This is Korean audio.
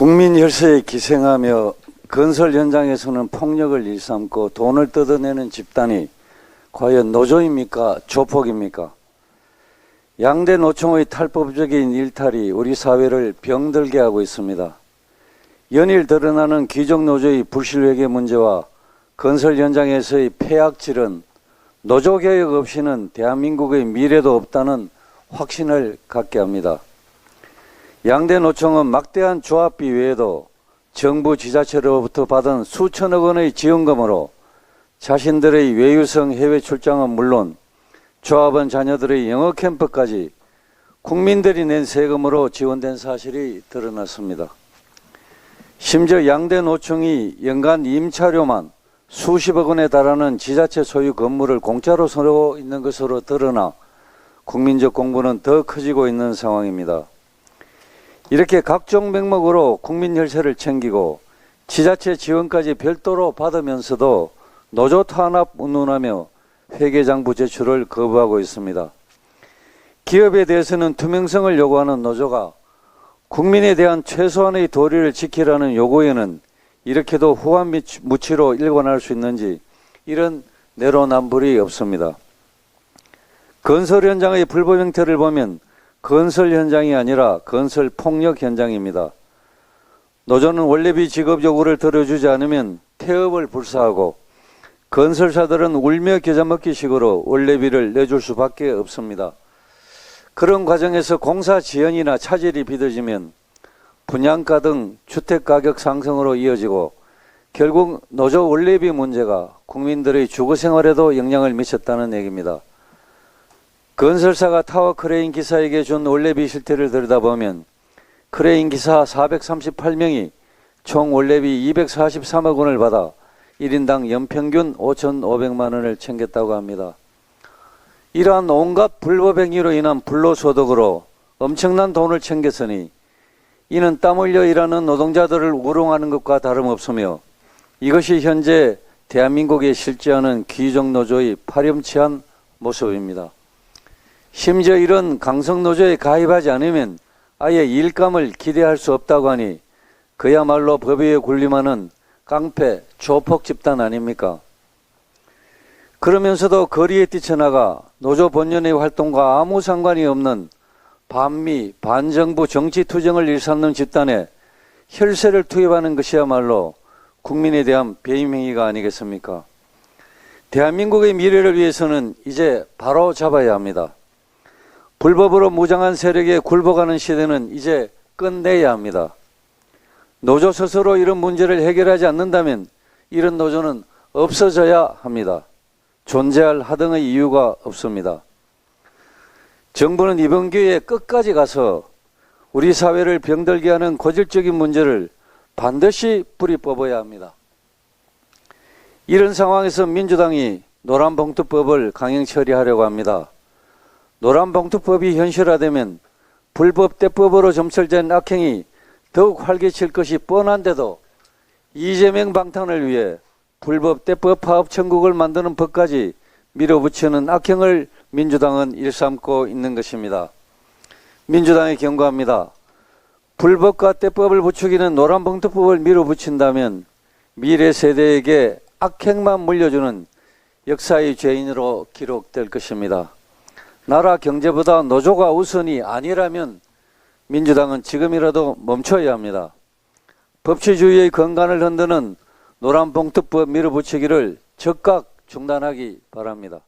국민 혈세에 기생하며 건설 현장에서는 폭력을 일삼고 돈을 뜯어내는 집단이 과연 노조입니까? 조폭입니까? 양대 노총의 탈법적인 일탈이 우리 사회를 병들게 하고 있습니다. 연일 드러나는 귀족노조의 불실회계 문제와 건설 현장에서의 폐악질은 노조개혁 없이는 대한민국의 미래도 없다는 확신을 갖게 합니다. 양대 노총은 막대한 조합비 외에도 정부 지자체로부터 받은 수천억 원의 지원금으로 자신들의 외유성 해외 출장은 물론 조합원 자녀들의 영어 캠프까지 국민들이 낸 세금으로 지원된 사실이 드러났습니다. 심지어 양대 노총이 연간 임차료만 수십억 원에 달하는 지자체 소유 건물을 공짜로 사고 있는 것으로 드러나 국민적 공분은 더 커지고 있는 상황입니다. 이렇게 각종 명목으로 국민 혈세를 챙기고 지자체 지원까지 별도로 받으면서도 노조 탄압 운운하며 회계장부 제출을 거부하고 있습니다. 기업에 대해서는 투명성을 요구하는 노조가 국민에 대한 최소한의 도리를 지키라는 요구에는 이렇게도 후한무치로 일관할 수 있는지 이런 내로남불이 없습니다. 건설 현장의 불법 형태를 보면 건설 현장이 아니라 건설 폭력 현장입니다. 노조는 원래비 지급 요구를 들어주지 않으면 폐업을 불사하고 건설사들은 울며 겨자 먹기식으로 원래비를 내줄 수밖에 없습니다. 그런 과정에서 공사 지연이나 차질이 빚어지면 분양가 등 주택가격 상승으로 이어지고 결국 노조 원래비 문제가 국민들의 주거생활에도 영향을 미쳤다는 얘기입니다. 건설사가 타워 크레인 기사에게 준 원래비 실태를 들여다보면 크레인 기사 438명이 총 원래비 243억 원을 받아 1인당 연평균 5,500만 원을 챙겼다고 합니다. 이러한 온갖 불법 행위로 인한 불로소득으로 엄청난 돈을 챙겼으니 이는 땀 흘려 일하는 노동자들을 우롱하는 것과 다름없으며 이것이 현재 대한민국에 실제하는 귀족노조의 파렴치한 모습입니다. 심지어 이런 강성노조에 가입하지 않으면 아예 일감을 기대할 수 없다고 하니 그야말로 법 위에 군림하는 깡패, 조폭 집단 아닙니까? 그러면서도 거리에 뛰쳐나가 노조 본연의 활동과 아무 상관이 없는 반미, 반정부 정치 투쟁을 일삼는 집단에 혈세를 투입하는 것이야말로 국민에 대한 배임 행위가 아니겠습니까? 대한민국의 미래를 위해서는 이제 바로 잡아야 합니다. 불법으로 무장한 세력에 굴복하는 시대는 이제 끝내야 합니다. 노조 스스로 이런 문제를 해결하지 않는다면 이런 노조는 없어져야 합니다. 존재할 하등의 이유가 없습니다. 정부는 이번 기회에 끝까지 가서 우리 사회를 병들게 하는 고질적인 문제를 반드시 뿌리 뽑아야 합니다. 이런 상황에서 민주당이 노란봉투법을 강행 처리하려고 합니다. 노란봉투법이 현실화되면 불법 대법으로 점철된 악행이 더욱 활개칠 것이 뻔한데도 이재명 방탄을 위해 불법 대법 파업 천국을 만드는 법까지 밀어붙이는 악행을 민주당은 일삼고 있는 것입니다. 민주당에 경고합니다. 불법과 대법을 부추기는 노란봉투법을 밀어붙인다면 미래 세대에게 악행만 물려주는 역사의 죄인으로 기록될 것입니다. 나라 경제보다 노조가 우선이 아니라면 민주당은 지금이라도 멈춰야 합니다. 법치주의의 건강을 흔드는 노란봉투법 밀어붙이기를 즉각 중단하기 바랍니다.